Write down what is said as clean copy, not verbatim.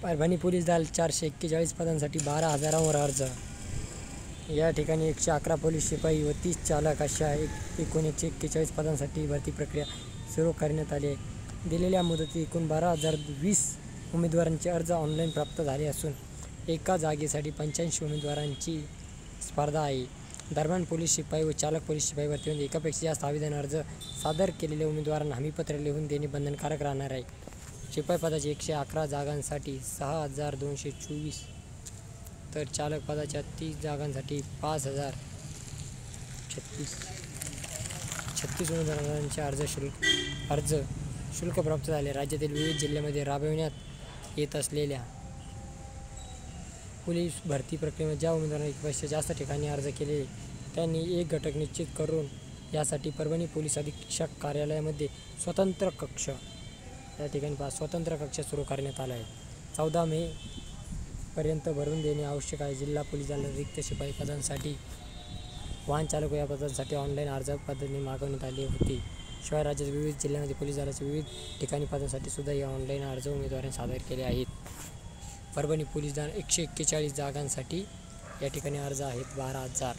Parbhani police दल 441 पदांसाठी 12,000वर अर्ज. या ठिकाणी 111 पोलीस शिपाई व 30 चालक अशा एकूण 141 पदांसाठी भरती प्रक्रिया सुरू करण्यात आली आहे. दिलेल्या मुदतीत एकूण 12,020 उमेदवारांचे अर्ज ऑनलाईन प्राप्त झाले असून एका जागेसाठी 85 उमेदवारांची स्पर्धा आहे. दरम्यान पोलीस शिपाई व चालक पोलीस शिपाई भरतीमध्ये एकापेक्षा जास्त आवेदन अर्ज सादर केलेल्या उमेदवारांना हमीपत्र लिहून देणे बंधनकारक राहणार आहे. शिपाई पदाच्या 111 जागांसाठी 6,224 तर चालक पदाच्या 30 जागांसाठी 5,036 उमेदवारांचे अर्ज शुल्क प्राप्त झाले. राज्यातील विविध जिल्ह्यांमध्ये राबविण्यात येत असलेल्या पोलीस भरती प्रक्रियेमध्ये ज्या उमेदवारांनी एकापेक्षा जास्त ठिकाणी अर्ज केले त्यांनी एक घटक निश्चित करून यासाठी परभणी पोलीस अधीक्षक कार्यालयामध्ये स्वतंत्र कक्ष सुरू करण्यात आला आहे. 14 मे पर्यंत भरून देणे आवश्यक आहे. जिल्हा पोलीस दलात रिक्त शिपाई पदांसाठी वाहन चालक या पदांसाठी ऑनलाईन अर्ज पद्धतीने मागवण्यात आली होती. शिवाय राज्याच्या विविध जिल्ह्यांमध्ये पोलीस दलाच्या विविध ठिकाणी पदांसाठी सुद्धा या ऑनलाईन अर्ज उमेदवारांनी सादर केले आहेत. परभणी पोलीस दल 141 जागांसाठी या ठिकाणी अर्ज आहेत 12,000.